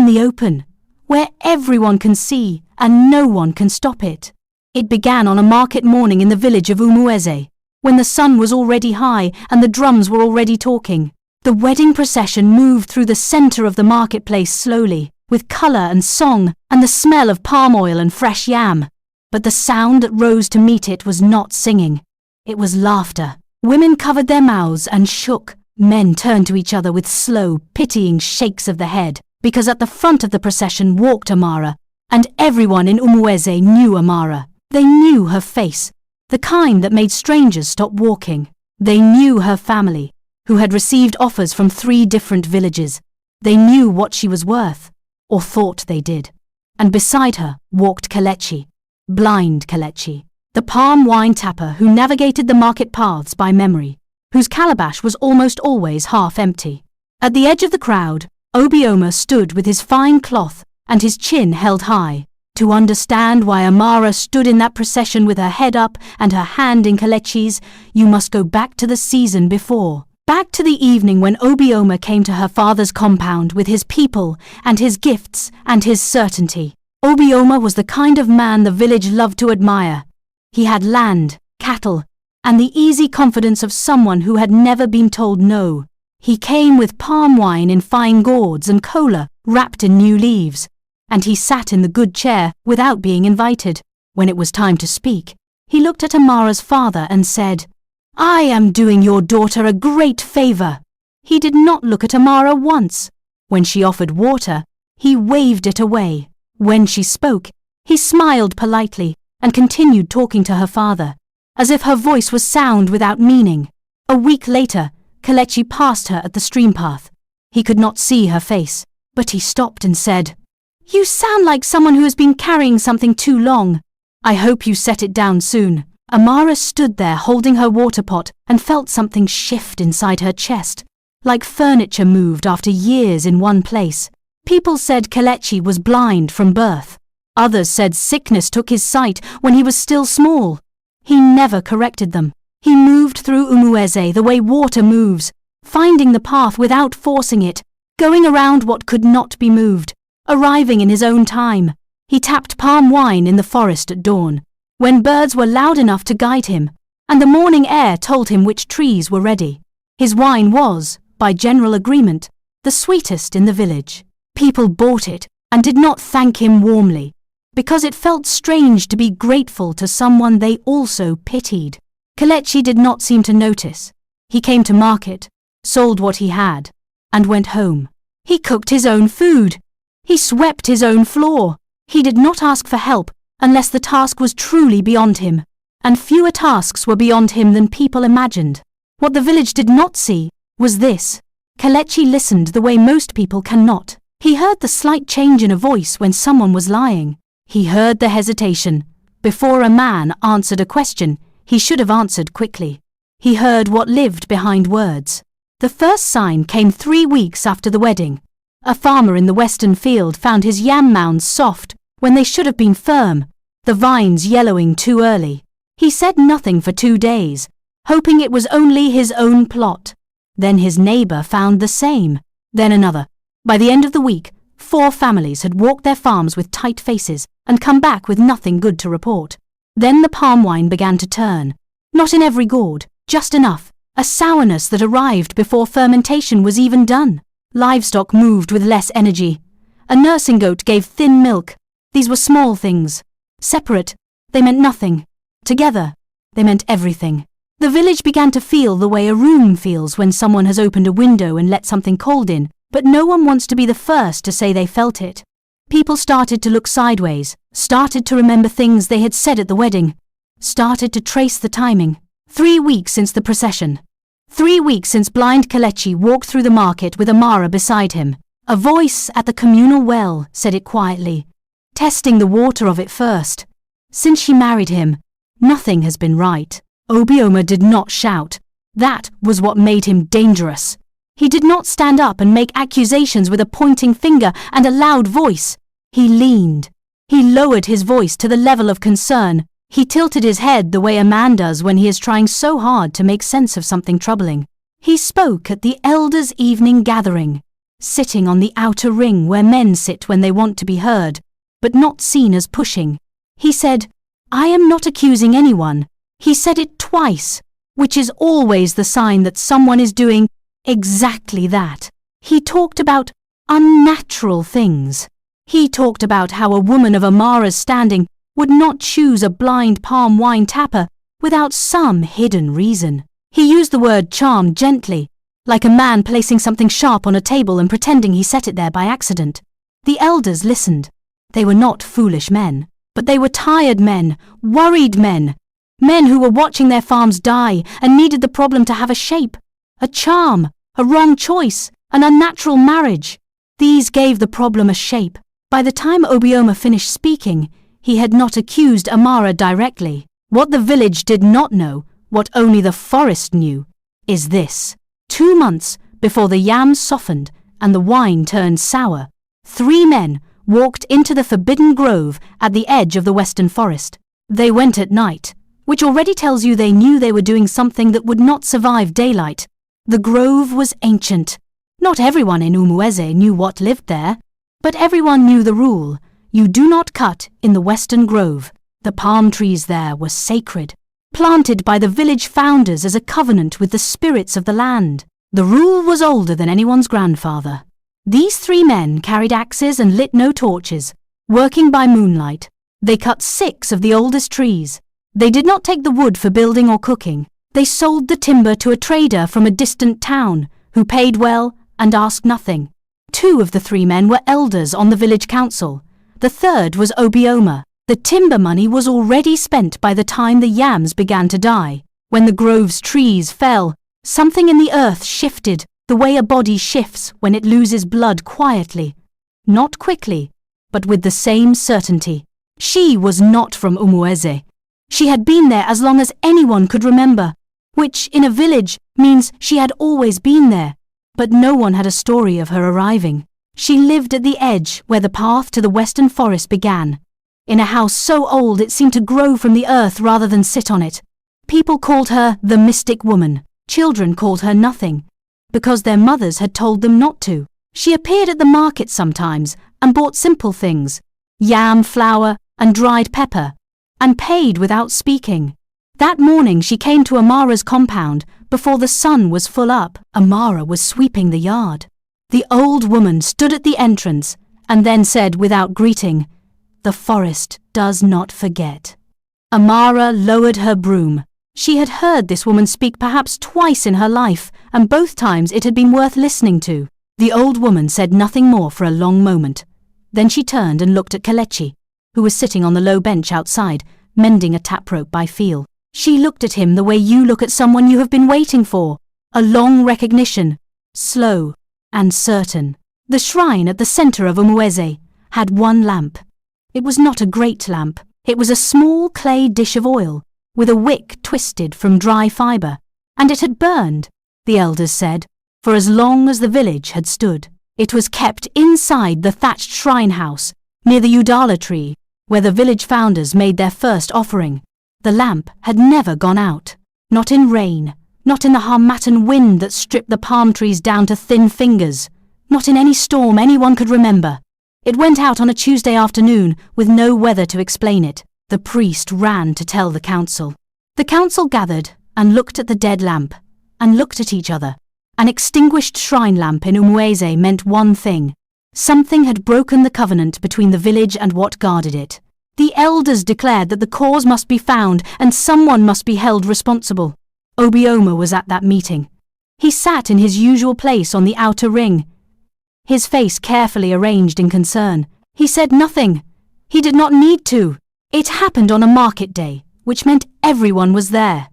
in the open, where everyone can see and no one can stop it. It began on a market morning in the village of Umueze, when the sun was already high and the drums were already talking. The wedding procession moved through the center of the marketplace slowly, with color and song and the smell of palm oil and fresh yam. But the sound that rose to meet it was not singing. It was laughter. Women covered their mouths and shook. Men turned to each other with slow, pitying shakes of the head, because at the front of the procession walked Amara, and everyone in Umueze knew Amara. They knew her face, the kind that made strangers stop walking. They knew her family, who had received offers from 3 different villages. They knew what she was worth, or thought they did. And beside her walked Kelechi, blind Kelechi, the palm wine tapper who navigated the market paths by memory, whose calabash was almost always half empty. At the edge of the crowd, Obioma stood with his fine cloth and his chin held high. To understand why Amara stood in that procession with her head up and her hand in Kelechi's, you must go back to the season before. Back to the evening when Obioma came to her father's compound with his people and his gifts and his certainty. Obioma was the kind of man the village loved to admire. He had land, cattle, and the easy confidence of someone who had never been told no. He came with palm wine in fine gourds and cola wrapped in new leaves, and he sat in the good chair without being invited. When it was time to speak, he looked at Amara's father and said, "I am doing your daughter a great favor." He did not look at Amara once. When she offered water, he waved it away. When she spoke, he smiled politely and continued talking to her father, as if her voice was sound without meaning. A week later, Kelechi passed her at the stream path. He could not see her face, but he stopped and said, "You sound like someone who has been carrying something too long. I hope you set it down soon." Amara stood there holding her water pot and felt something shift inside her chest, like furniture moved after years in one place. People said Kelechi was blind from birth. Others said sickness took his sight when he was still small. He never corrected them. He moved through Umueze the way water moves, finding the path without forcing it, going around what could not be moved, arriving in his own time. He tapped palm wine in the forest at dawn, when birds were loud enough to guide him, and the morning air told him which trees were ready. His wine was, by general agreement, the sweetest in the village. People bought it and did not thank him warmly, because it felt strange to be grateful to someone they also pitied. Kelechi did not seem to notice. He came to market, sold what he had, and went home. He cooked his own food. He swept his own floor. He did not ask for help unless the task was truly beyond him, and fewer tasks were beyond him than people imagined. What the village did not see was this. Kelechi listened the way most people cannot. He heard the slight change in a voice when someone was lying. He heard the hesitation. Before a man answered a question, he should have answered quickly. He heard what lived behind words. The first sign came 3 weeks after the wedding. A farmer in the western field found his yam mounds soft when they should have been firm, the vines yellowing too early. He said nothing for 2 days, hoping it was only his own plot. Then his neighbor found the same, then another. By the end of the week, 4 families had walked their farms with tight faces and come back with nothing good to report. Then the palm wine began to turn. Not in every gourd, just enough, a sourness that arrived before fermentation was even done. Livestock moved with less energy. A nursing goat gave thin milk. These were small things. Separate, they meant nothing. Together, they meant everything. The village began to feel the way a room feels when someone has opened a window and let something cold in, but no one wants to be the first to say they felt it. People started to look sideways, started to remember things they had said at the wedding, started to trace the timing. 3 weeks since the procession. 3 weeks since blind Kelechi walked through the market with Amara beside him. A voice at the communal well said it quietly, testing the water of it first. Since she married him, nothing has been right. Obioma did not shout. That was what made him dangerous. He did not stand up and make accusations with a pointing finger and a loud voice. He leaned. He lowered his voice to the level of concern. He tilted his head the way a man does when he is trying so hard to make sense of something troubling. He spoke at the elders' evening gathering. sitting on the outer ring where men sit when they want to be heard, but not seen as pushing. He said, "I am not accusing anyone." He said it twice, which is always the sign that someone is doing exactly that. He talked about unnatural things. He talked about how a woman of Amara's standing would not choose a blind palm wine tapper without some hidden reason. He used the word charm gently, like a man placing something sharp on a table and pretending he set it there by accident. The elders listened. They were not foolish men, but they were tired men, worried men, men who were watching their farms die and needed the problem to have a shape, a charm, a wrong choice, an unnatural marriage. These gave the problem a shape. By the time Obioma finished speaking, he had not accused Amara directly. What the village did not know, what only the forest knew, is this. 2 months before the yams softened and the wine turned sour, 3 men walked into the forbidden grove at the edge of the western forest. They went at night, which already tells you they knew they were doing something that would not survive daylight. The grove was ancient. Not everyone in Umueze knew what lived there, but everyone knew the rule. You do not cut in the western grove. The palm trees there were sacred, planted by the village founders as a covenant with the spirits of the land. The rule was older than anyone's grandfather. These 3 men carried axes and lit no torches, working by moonlight. They cut 6 of the oldest trees. They did not take the wood for building or cooking. They sold the timber to a trader from a distant town, who paid well and asked nothing. 2 of the 3 men were elders on the village council. The third was Obioma. The timber money was already spent by the time the yams began to die. When the grove's trees fell, something in the earth shifted, the way a body shifts when it loses blood quietly. Not quickly, but with the same certainty. She was not from Umueze. She had been there as long as anyone could remember, which in a village means she had always been there, but no one had a story of her arriving. She lived at the edge where the path to the western forest began, in a house so old it seemed to grow from the earth rather than sit on it. People called her the mystic woman. Children called her nothing, because their mothers had told them not to. She appeared at the market sometimes and bought simple things, yam flour and dried pepper, and paid without speaking. That morning she came to Amara's compound before the sun was full up. Amara was sweeping the yard. The old woman stood at the entrance and then said without greeting, "The forest does not forget." Amara lowered her broom. She had heard this woman speak perhaps twice in her life, and both times it had been worth listening to. The old woman said nothing more for a long moment. Then she turned and looked at Kelechi, who was sitting on the low bench outside, mending a taprope by feel. She looked at him the way you look at someone you have been waiting for, a long recognition, slow and certain. The shrine at the center of Umueze had 1 lamp. It was not a great lamp. It was a small clay dish of oil, with a wick twisted from dry fibre, and it had burned, the elders said, for as long as the village had stood. It was kept inside the thatched shrine house, near the Udala tree, where the village founders made their first offering. The lamp had never gone out, not in rain, not in the Harmattan wind that stripped the palm trees down to thin fingers, not in any storm anyone could remember. It went out on a Tuesday afternoon with no weather to explain it. The priest ran to tell the council. The council gathered and looked at the dead lamp, and looked at each other. An extinguished shrine lamp in Umueze meant one thing. Something had broken the covenant between the village and what guarded it. The elders declared that the cause must be found and someone must be held responsible. Obioma was at that meeting. He sat in his usual place on the outer ring, his face carefully arranged in concern. He said nothing. He did not need to. It happened on a market day, which meant everyone was there.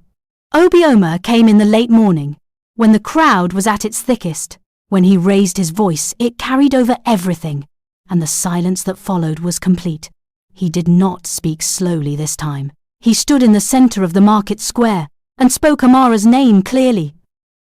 Obioma came in the late morning, when the crowd was at its thickest. When he raised his voice, it carried over everything, and the silence that followed was complete. He did not speak slowly this time. He stood in the center of the market square and spoke Amara's name clearly,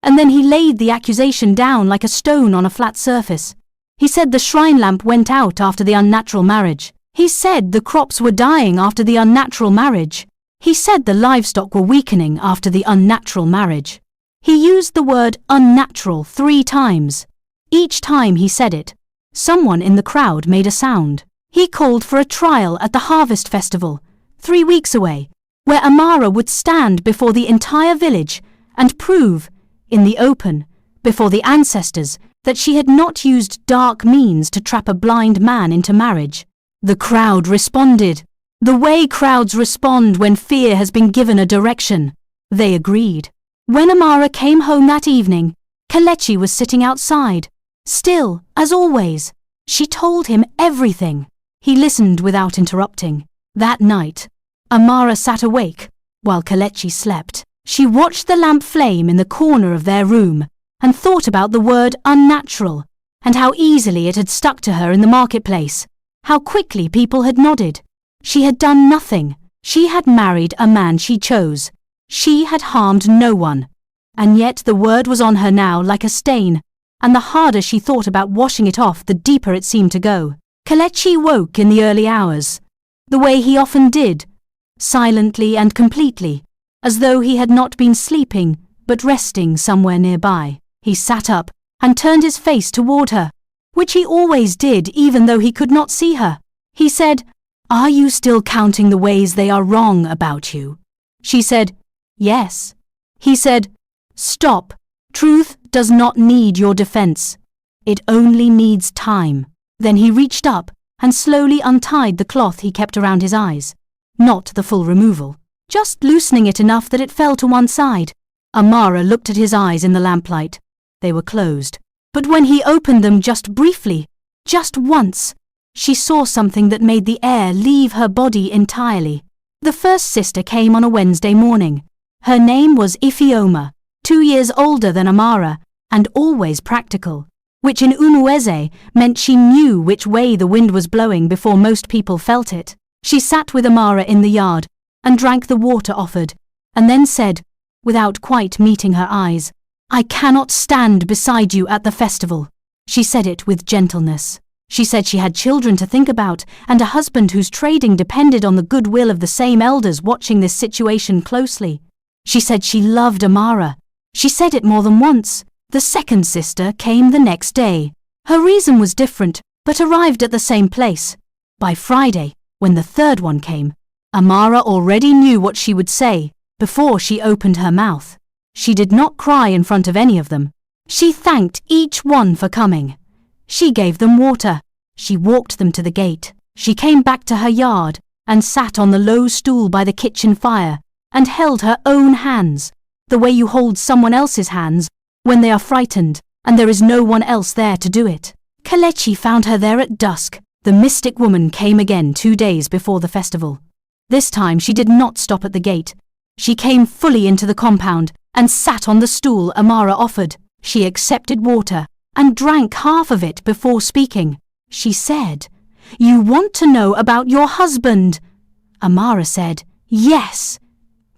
and then he laid the accusation down like a stone on a flat surface. He said the shrine lamp went out after the unnatural marriage. He said the crops were dying after the unnatural marriage. He said the livestock were weakening after the unnatural marriage. He used the word unnatural 3 times. Each time he said it, someone in the crowd made a sound. He called for a trial at the harvest festival, 3 weeks away, where Amara would stand before the entire village and prove, in the open, before the ancestors, that she had not used dark means to trap a blind man into marriage. The crowd responded. The way crowds respond when fear has been given a direction. They agreed. When Amara came home that evening, Kelechi was sitting outside, still, as always. She told him everything. He listened without interrupting. That night, Amara sat awake, while Kelechi slept. She watched the lamp flame in the corner of their room, and thought about the word unnatural, and how easily it had stuck to her in the marketplace, how quickly people had nodded. She had done nothing. She had married a man she chose. She had harmed no one. And yet the word was on her now like a stain, and the harder she thought about washing it off, the deeper it seemed to go. Kelechi woke in the early hours, the way he often did, silently and completely, as though he had not been sleeping, but resting somewhere nearby. He sat up and turned his face toward her, which he always did even though he could not see her. He said, "Are you still counting the ways they are wrong about you?" She said, "Yes." He said, "Stop. Truth does not need your defense. It only needs time." Then he reached up and slowly untied the cloth he kept around his eyes. Not the full removal, just loosening it enough that it fell to one side. Amara looked at his eyes in the lamplight. They were closed. But when he opened them just briefly, just once, she saw something that made the air leave her body entirely. The first sister came on a Wednesday morning. Her name was Ifeoma, 2 years older than Amara, and always practical, which in Umueze meant she knew which way the wind was blowing before most people felt it. She sat with Amara in the yard and drank the water offered, and then said, without quite meeting her eyes, "I cannot stand beside you at the festival." She said it with gentleness. She said she had children to think about and a husband whose trading depended on the goodwill of the same elders watching this situation closely. She said she loved Amara. She said it more than once. The second sister came the next day. Her reason was different, but arrived at the same place. By Friday, when the third one came, Amara already knew what she would say before she opened her mouth. She did not cry in front of any of them. She thanked each one for coming. She gave them water. She walked them to the gate. She came back to her yard and sat on the low stool by the kitchen fire and held her own hands, the way you hold someone else's hands when they are frightened and there is no one else there to do it. Kelechi found her there at dusk. The mystic woman came again 2 days before the festival. This time she did not stop at the gate. She came fully into the compound and sat on the stool Amara offered. She accepted water and drank half of it before speaking. She said, "You want to know about your husband?" Amara said, "Yes."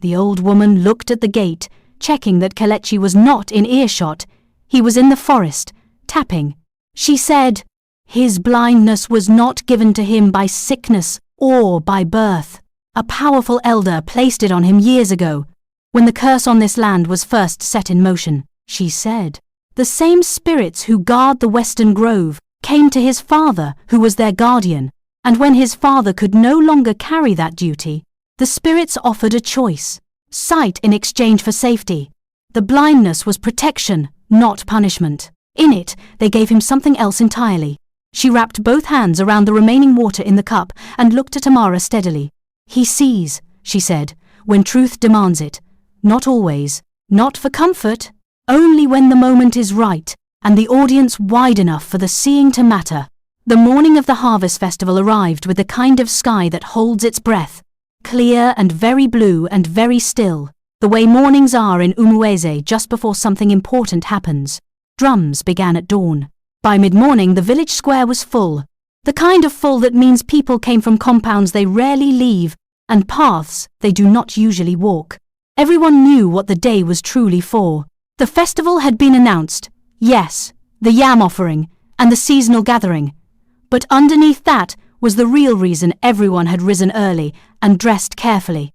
The old woman looked at the gate, checking that Kelechi was not in earshot. He was in the forest, tapping. She said, "His blindness was not given to him by sickness or by birth. A powerful elder placed it on him years ago, when the curse on this land was first set in motion." She said, "The same spirits who guard the Western Grove came to his father, who was their guardian, and when his father could no longer carry that duty, the spirits offered a choice, sight in exchange for safety. The blindness was protection, not punishment. In it, they gave him something else entirely." She wrapped both hands around the remaining water in the cup and looked at Amara steadily. "He sees," she said, "when truth demands it. Not always, not for comfort, only when the moment is right and the audience wide enough for the seeing to matter." The morning of the harvest festival arrived with the kind of sky that holds its breath, clear and very blue and very still, the way mornings are in Umueze just before something important happens. Drums began at dawn. By mid-morning the village square was full, the kind of full that means people came from compounds they rarely leave and paths they do not usually walk. Everyone knew what the day was truly for. The festival had been announced, yes, the yam offering and the seasonal gathering, but underneath that was the real reason everyone had risen early and dressed carefully.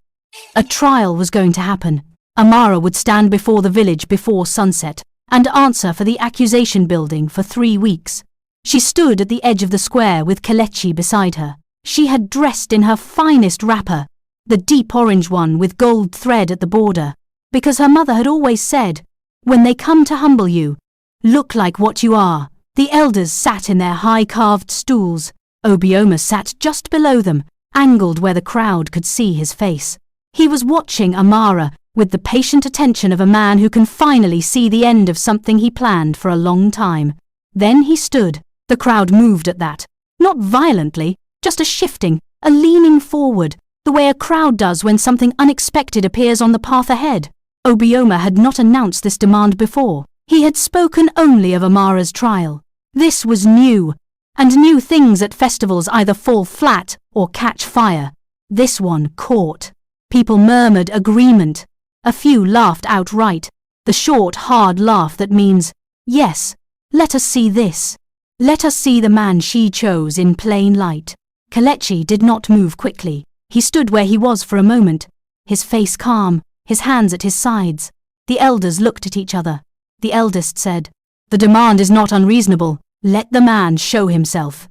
A trial was going to happen. Amara would stand before the village before sunset, and answer for the accusation building for 3 weeks. She stood at the edge of the square with Kelechi beside her. She had dressed in her finest wrapper, the deep orange one with gold thread at the border, because her mother had always said, "When they come to humble you, look like what you are." The elders sat in their high-carved stools. Obioma sat just below them, angled where the crowd could see his face. He was watching Amara with the patient attention of a man who can finally see the end of something he planned for a long time. Then he stood. The crowd moved at that. Not violently, just a shifting, a leaning forward, the way a crowd does when something unexpected appears on the path ahead. Obioma had not announced this demand before. He had spoken only of Amara's trial. This was new, and new things at festivals either fall flat or catch fire. This one caught. People murmured agreement. A few laughed outright, the short, hard laugh that means, "Yes, let us see this. Let us see the man she chose in plain light." Kelechi did not move quickly. He stood where he was for a moment, his face calm, his hands at his sides. The elders looked at each other. The eldest said, "The demand is not unreasonable. Let the man show himself."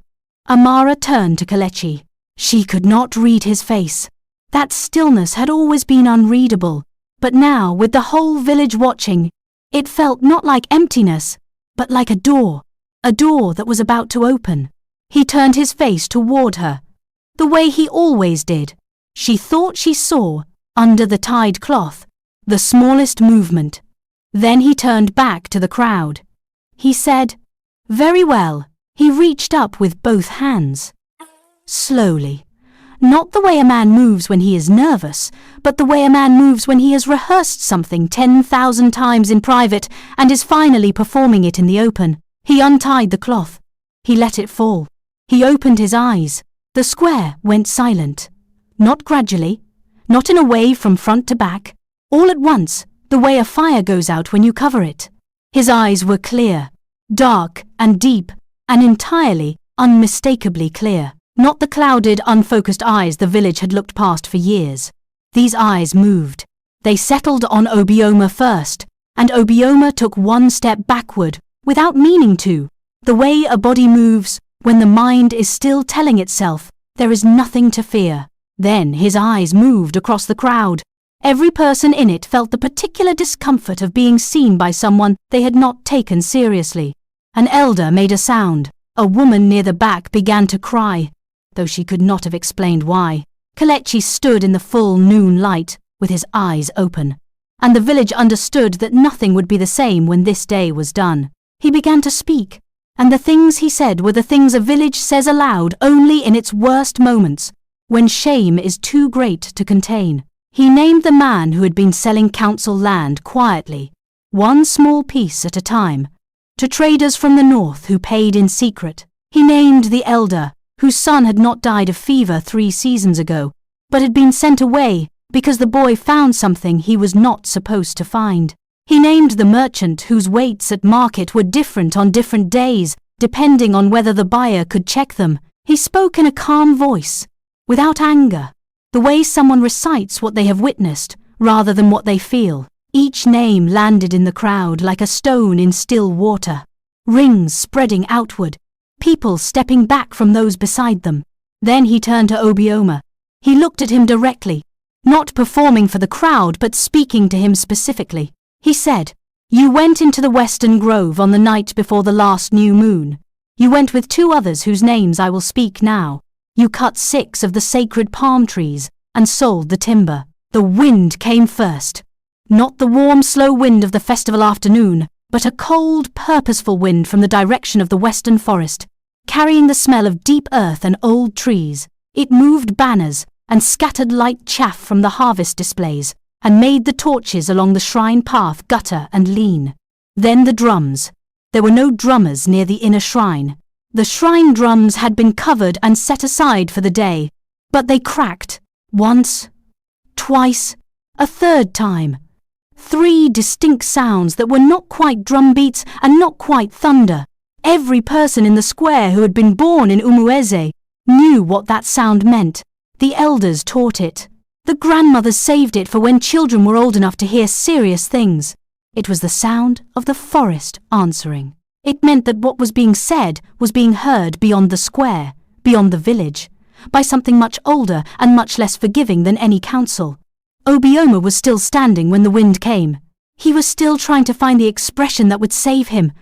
Amara turned to Kelechi. She could not read his face. That stillness had always been unreadable, but now, with the whole village watching, it felt not like emptiness, but like a door that was about to open. He turned his face toward her, the way he always did. She thought she saw, under the tied cloth, the smallest movement. Then he turned back to the crowd. He said, "Very well." He reached up with both hands. Slowly. Not the way a man moves when he is nervous, but the way a man moves when he has rehearsed something 10,000 times in private and is finally performing it in the open. He untied the cloth. He let it fall. He opened his eyes. The square went silent. Not gradually, not in a wave from front to back, all at once, the way a fire goes out when you cover it. His eyes were clear, dark and deep, and entirely, unmistakably clear. Not the clouded, unfocused eyes the village had looked past for years. These eyes moved. They settled on Obioma first, and Obioma took one step backward, without meaning to. The way a body moves, when the mind is still telling itself, there is nothing to fear. Then his eyes moved across the crowd. Every person in it felt the particular discomfort of being seen by someone they had not taken seriously. An elder made a sound. A woman near the back began to cry, though she could not have explained why. Kelechi stood in the full noon light, with his eyes open, and the village understood that nothing would be the same when this day was done. He began to speak, and the things he said were the things a village says aloud only in its worst moments, when shame is too great to contain. He named the man who had been selling council land quietly, one small piece at a time, to traders from the north who paid in secret. He named the elder, whose son had not died of fever 3 seasons ago, but had been sent away because the boy found something he was not supposed to find. He named the merchant whose weights at market were different on different days, depending on whether the buyer could check them. He spoke in a calm voice, without anger, the way someone recites what they have witnessed, rather than what they feel. Each name landed in the crowd like a stone in still water, rings spreading outward, people stepping back from those beside them. Then he turned to Obioma. He looked at him directly, not performing for the crowd but speaking to him specifically. He said, "You went into the Western Grove on the night before the last new moon. You went with 2 others whose names I will speak now. You cut 6 of the sacred palm trees and sold the timber. The wind came first. Not the warm, slow wind of the festival afternoon, but a cold, purposeful wind from the direction of the western forest, carrying the smell of deep earth and old trees. It moved banners and scattered light chaff from the harvest displays, and made the torches along the shrine path gutter and lean. Then the drums. There were no drummers near the inner shrine. The shrine drums had been covered and set aside for the day, but they cracked, once, twice, a third time. 3 distinct sounds that were not quite drum beats and not quite thunder. Every person in the square who had been born in Umueze knew what that sound meant. The elders taught it. The grandmothers saved it for when children were old enough to hear serious things. It was the sound of the forest answering. It meant that what was being said was being heard beyond the square, beyond the village, by something much older and much less forgiving than any council. Obioma was still standing when the wind came. He was still trying to find the expression that would save him,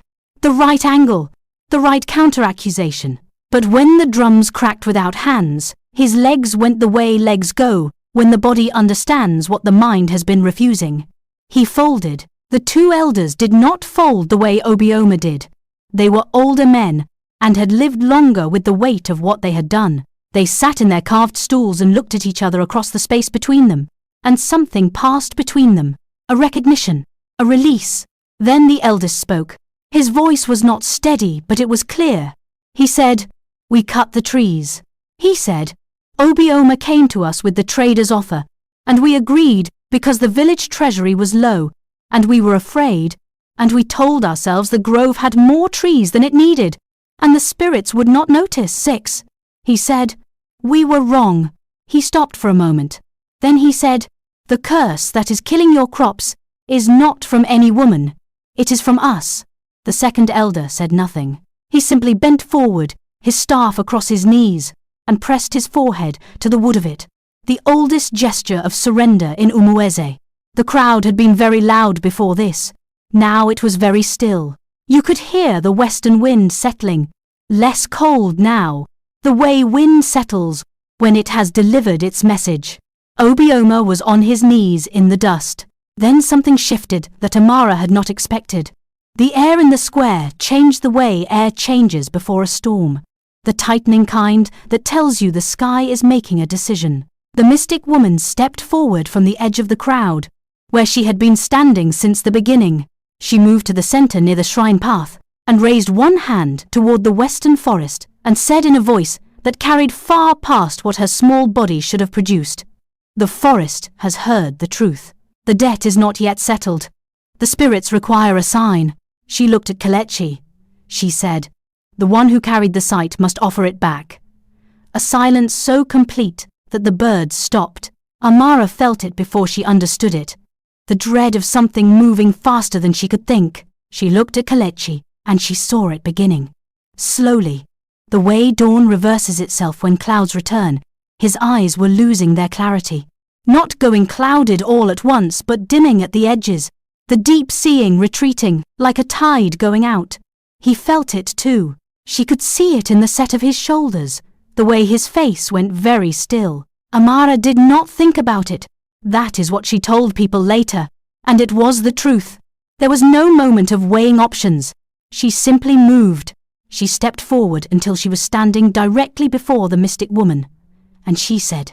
the right angle, the right counter-accusation. But when the drums cracked without hands, his legs went the way legs go when the body understands what the mind has been refusing. He folded. The two elders did not fold the way Obioma did. They were older men and had lived longer with the weight of what they had done. They sat in their carved stools and looked at each other across the space between them, and something passed between them, a recognition, a release. Then the eldest spoke. His voice was not steady, but it was clear. He said, "We cut the trees." He said, "Obioma came to us with the trader's offer, and we agreed because the village treasury was low, and we were afraid, and we told ourselves the grove had more trees than it needed, and the spirits would not notice." 6. He said, "We were wrong." He stopped for a moment. Then he said, "The curse that is killing your crops is not from any woman. It is from us." The second elder said nothing. He simply bent forward, his staff across his knees, and pressed his forehead to the wood of it, the oldest gesture of surrender in Umueze. The crowd had been very loud before this. Now it was very still. You could hear the western wind settling, less cold now, the way wind settles when it has delivered its message. Obioma was on his knees in the dust. Then something shifted that Amara had not expected. The air in the square changed the way air changes before a storm, the tightening kind that tells you the sky is making a decision. The mystic woman stepped forward from the edge of the crowd, where she had been standing since the beginning. She moved to the center near the shrine path and raised one hand toward the western forest and said in a voice that carried far past what her small body should have produced, "The forest has heard the truth. The debt is not yet settled. The spirits require a sign." She looked at Kelechi. She said, "The one who carried the sight must offer it back." A silence so complete that the birds stopped. Amara felt it before she understood it. The dread of something moving faster than she could think. She looked at Kelechi, and she saw it beginning. Slowly, the way dawn reverses itself when clouds return, his eyes were losing their clarity. Not going clouded all at once, but dimming at the edges, the deep seeing retreating, like a tide going out. He felt it too. She could see it in the set of his shoulders, the way his face went very still. Amara did not think about it. That is what she told people later, and it was the truth. There was no moment of weighing options. She simply moved. She stepped forward until she was standing directly before the mystic woman, and she said,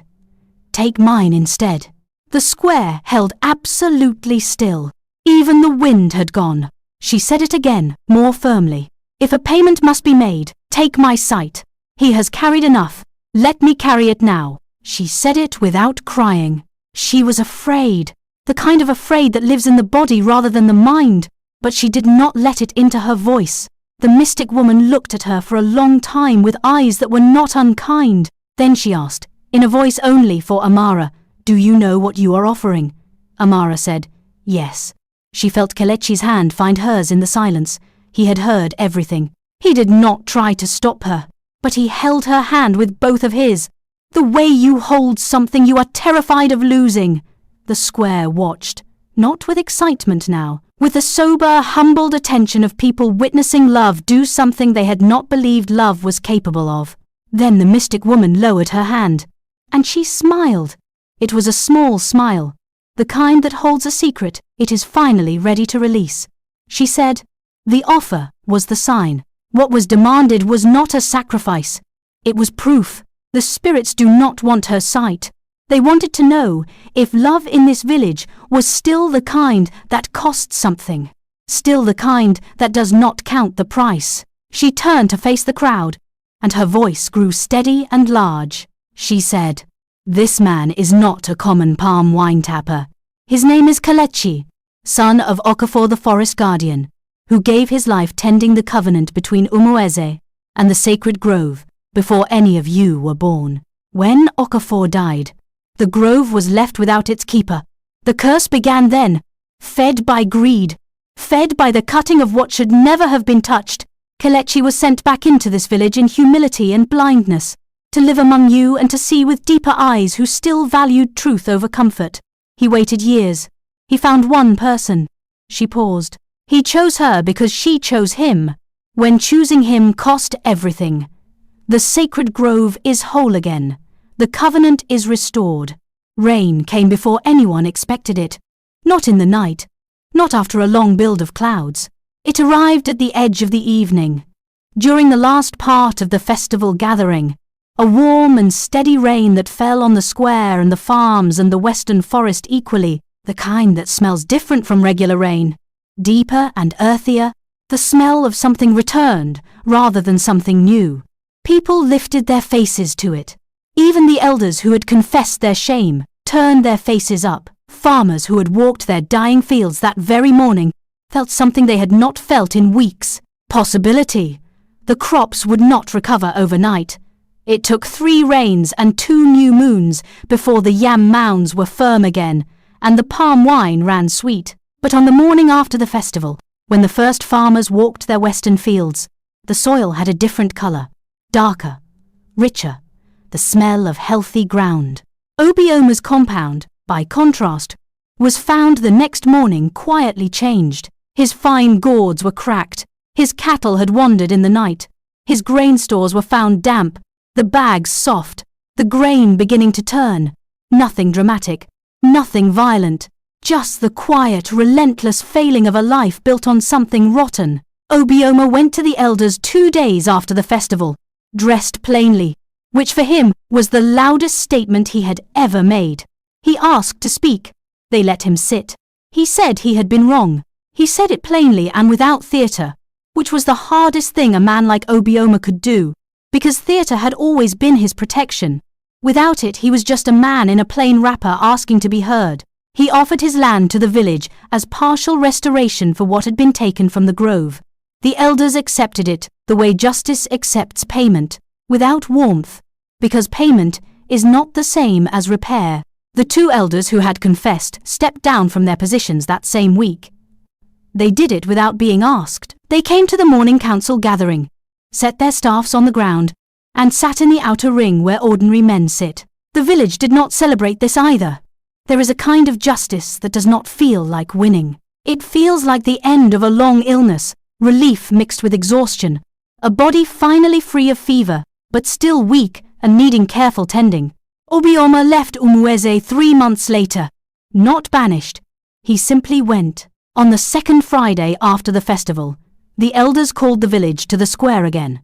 "Take mine instead." The square held absolutely still. Even the wind had gone. She said it again, more firmly. "If a payment must be made, take my sight. He has carried enough. Let me carry it now." She said it without crying. She was afraid, the kind of afraid that lives in the body rather than the mind, but she did not let it into her voice. The mystic woman looked at her for a long time with eyes that were not unkind. Then she asked, in a voice only for Amara, "Do you know what you are offering?" Amara said, "Yes." She felt Kelechi's hand find hers in the silence. He had heard everything. He did not try to stop her, but he held her hand with both of his. "The way you hold something you are terrified of losing." The square watched, not with excitement now, with the sober, humbled attention of people witnessing love do something they had not believed love was capable of. Then the mystic woman lowered her hand, and she smiled. It was a small smile, the kind that holds a secret it is finally ready to release. She said, "The offer was the sign. What was demanded was not a sacrifice. It was proof. The spirits do not want her sight. They wanted to know if love in this village was still the kind that costs something, still the kind that does not count the price." She turned to face the crowd, and her voice grew steady and large. She said, "This man is not a common palm wine tapper. His name is Kelechi, son of Okafor the forest guardian, who gave his life tending the covenant between Umueze and the sacred grove before any of you were born. When Okafor died, the grove was left without its keeper. The curse began then, fed by greed, Fed by the cutting of what should never have been touched, Kelechi was sent back into this village in humility and blindness, to live among you and to see with deeper eyes who still valued truth over comfort. He waited years. He found one person. She paused. He chose her because she chose him, when choosing him cost everything. The sacred grove is whole again. The covenant is restored. Rain came before anyone expected it. Not in the night. Not after a long build of clouds. It arrived at the edge of the evening. During the last part of the festival gathering, a warm and steady rain that fell on the square and the farms and the western forest equally, the kind that smells different from regular rain. Deeper and earthier, the smell of something returned rather than something new. People lifted their faces to it. Even the elders who had confessed their shame turned their faces up. Farmers who had walked their dying fields that very morning felt something they had not felt in weeks. Possibility. The crops would not recover overnight. It took 3 rains and 2 new moons before the yam mounds were firm again and the palm wine ran sweet. But on the morning after the festival, when the first farmers walked their western fields, the soil had a different colour, darker, richer, the smell of healthy ground. Obioma's compound, by contrast, was found the next morning quietly changed. His fine gourds were cracked, his cattle had wandered in the night, his grain stores were found damp, the bags soft, the grain beginning to turn. Nothing dramatic, nothing violent, just the quiet, relentless failing of a life built on something rotten. Obioma went to the elders 2 days after the festival, dressed plainly, which for him was the loudest statement he had ever made. He asked to speak. They let him sit. He said he had been wrong. He said it plainly and without theatre, which was the hardest thing a man like Obioma could do, because theatre had always been his protection. Without it, he was just a man in a plain wrapper asking to be heard. He offered his land to the village as partial restoration for what had been taken from the grove. The elders accepted it the way justice accepts payment, without warmth, because payment is not the same as repair. The 2 elders who had confessed stepped down from their positions that same week. They did it without being asked. They came to the morning council gathering, set their staffs on the ground, and sat in the outer ring where ordinary men sit. The village did not celebrate this either. There is a kind of justice that does not feel like winning. It feels like the end of a long illness, relief mixed with exhaustion, a body finally free of fever, but still weak and needing careful tending. Obioma left Umueze 3 months later. Not banished. He simply went. On the 2nd Friday after the festival, the elders called the village to the square again.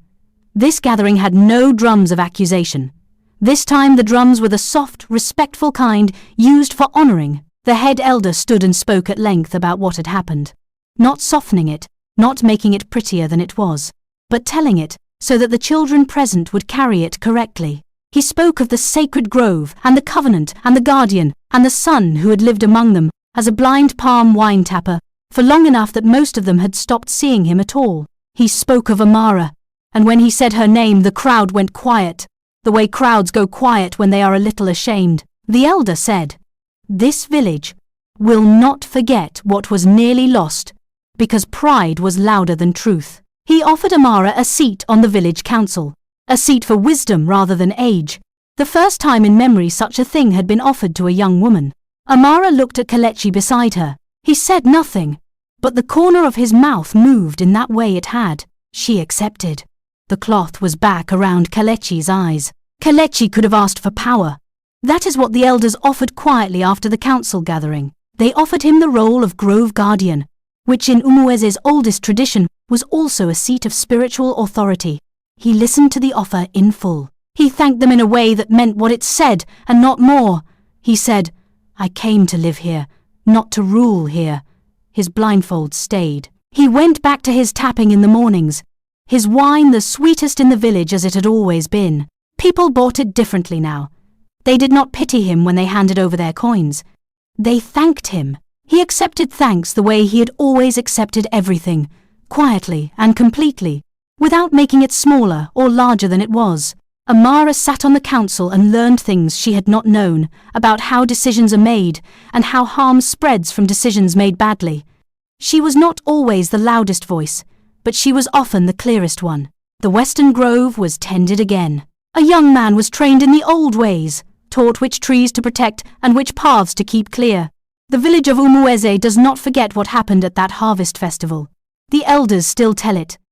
This gathering had no drums of accusation. This time the drums were the soft, respectful kind used for honouring. The head elder stood and spoke at length about what had happened, not softening it, not making it prettier than it was, but telling it so that the children present would carry it correctly. He spoke of the sacred grove and the covenant and the guardian and the son who had lived among them as a blind palm wine tapper for long enough that most of them had stopped seeing him at all. He spoke of Amara, and when he said her name the crowd went quiet, the way crowds go quiet when they are a little ashamed. The elder said, "This village will not forget what was nearly lost, because pride was louder than truth." He offered Amara a seat on the village council, a seat for wisdom rather than age. The first time in memory such a thing had been offered to a young woman. Amara looked at Kelechi beside her. He said nothing, but the corner of his mouth moved in that way it had. She accepted. The cloth was back around Kelechi's eyes. Kelechi could have asked for power. That is what the elders offered quietly after the council gathering. They offered him the role of Grove Guardian, which in Umueze's oldest tradition was also a seat of spiritual authority. He listened to the offer in full. He thanked them in a way that meant what it said and not more. He said, "I came to live here, not to rule here." His blindfold stayed. He went back to his tapping in the mornings, his wine the sweetest in the village as it had always been. People bought it differently now. They did not pity him when they handed over their coins. They thanked him. He accepted thanks the way he had always accepted everything, quietly and completely, without making it smaller or larger than it was. Amara sat on the council and learned things she had not known about how decisions are made and how harm spreads from decisions made badly. She was not always the loudest voice, but she was often the clearest one. The Western Grove was tended again. A young man was trained in the old ways, taught which trees to protect and which paths to keep clear. The village of Umueze does not forget what happened at that harvest festival. The elders still tell it,